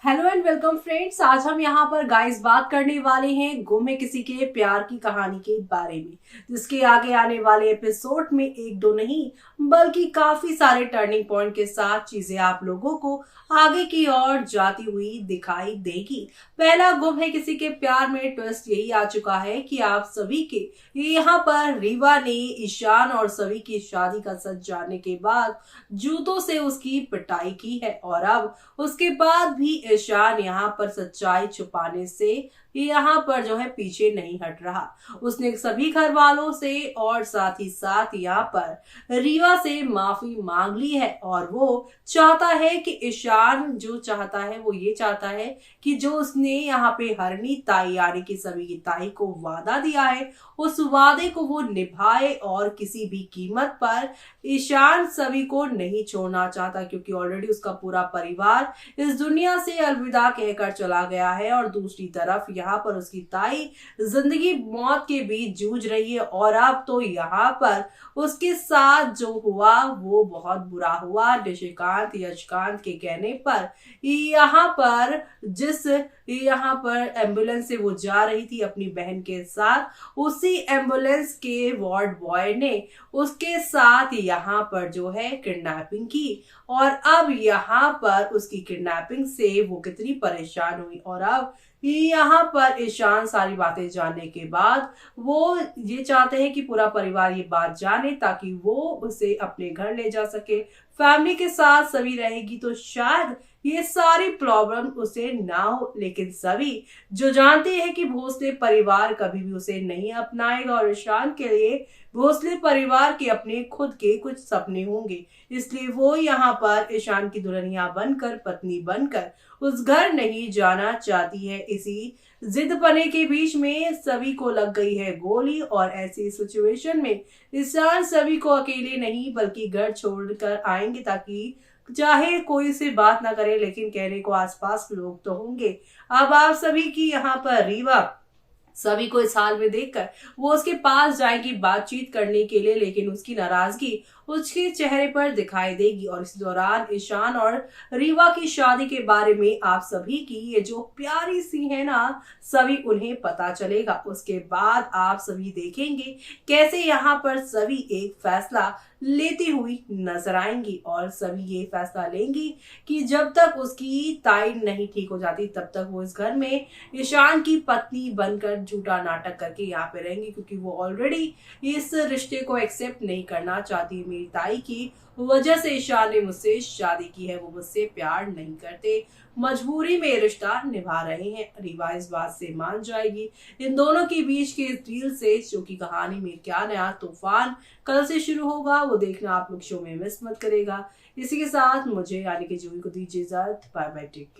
Hello and welcome friends. आज हम यहाँ पर गाइस बात करने वाले हैं गुम है किसी के प्यार की कहानी के बारे में, जिसके आगे आने वाले एपिसोड में एक दो नहीं बल्कि काफी सारे टर्निंग पॉइंट के साथ चीजें आप लोगों को आगे की ओर जाती हुई दिखाई देगी। पहला गुम है किसी के प्यार में ट्विस्ट यही आ चुका है कि आप सभी के यहाँ पर रीवा ने ईशान और सभी की शादी का सच जानने के बाद जूतों से उसकी पिटाई की है और अब उसके बाद भी ईशान यहाँ पर सच्चाई छुपाने से यहाँ पर जो है पीछे नहीं हट रहा। उसने सभी घर वालों से और साथ ही साथ यहाँ पर रीवा से माफी मांग ली है और वो चाहता है कि ईशान जो चाहता है वो ये चाहता है कि जो उसने यहाँ पे हरनी ताई यानी कि सभी की ताई को वादा दिया है उस वादे को वो निभाए और किसी भी कीमत पर ईशान सभी को नहीं छोड़ना चाहता, क्योंकि ऑलरेडी उसका पूरा परिवार इस दुनिया से अलविदा कहकर चला गया है और दूसरी तरफ यहाँ पर उसकी ताई जिंदगी मौत के बीच जूझ रही है। और अब तो यहाँ पर उसके साथ जो हुआ वो बहुत बुरा हुआ। निशिकांत यशकांत के कहने पर यहाँ पर एम्बुलेंस से वो जा रही थी अपनी बहन के साथ, उसी एम्बुलेंस के वार्ड बॉय ने उसके साथ यहाँ पर जो है किडनैपिंग की और अब यहाँ पर उसकी किडनैपिंग से वो कितनी परेशान हुई। और अब यहाँ पर ईशान सारी बातें जानने के बाद वो ये चाहते हैं कि पूरा परिवार ये बात जाने ताकि वो उसे अपने घर ले जा सके, फैमिली के साथ सभी रहेगी तो शायद ये सारी प्रॉब्लम उसे ना हो। लेकिन सभी जो जानते हैं कि भोसले परिवार कभी भी उसे नहीं अपनाएगा और ईशान के लिए भोसले परिवार के अपने खुद के कुछ सपने होंगे, इसलिए वो यहाँ पर ईशान की दुल्हनिया बनकर पत्नी बनकर उस घर नहीं जाना चाहती है। इसी जिद पने के बीच में सभी को लग गई है गोली और ऐसी सिचुएशन में ईशान सभी को अकेले नहीं बल्कि घर छोड़कर आएंगे ताकि चाहे कोई से बात ना करे लेकिन कहने को आसपास लोग तो होंगे। अब आप सभी की यहाँ पर रीवा सभी को इस हाल में देखकर वो उसके पास जाएगी बातचीत करने के लिए, लेकिन उसकी नाराजगी उसके चेहरे पर दिखाई देगी। और इस दौरान ईशान और रीवा की शादी के बारे में आप सभी की ये जो प्यारी सी है ना सभी उन्हें पता चलेगा। उसके बाद आप सभी देखेंगे कैसे यहाँ पर सभी एक फैसला लेती हुई नजर आएंगी और सभी ये फैसला लेंगी कि जब तक उसकी ताई नहीं ठीक हो जाती तब तक वो इस घर में ईशान की पत्नी बनकर झूठा नाटक करके यहाँ पे रहेंगी, क्योंकि वो ऑलरेडी इस रिश्ते को एक्सेप्ट नहीं करना चाहती। मेरी ताई की वजह से ईशान ने मुझसे शादी की है, वो मुझसे प्यार नहीं करते, मजबूरी में रिश्ता निभा रहे हैं। रीवा इस बात से मान जाएगी। इन दोनों के बीच के इस डील से जो की कहानी में क्या नया तूफान कल से शुरू होगा वो देखना आप लोग शो में मिस मत करेगा। इसी के साथ मुझे यानी कि जूही को दीजिए इजाजत। Bye bye, take care.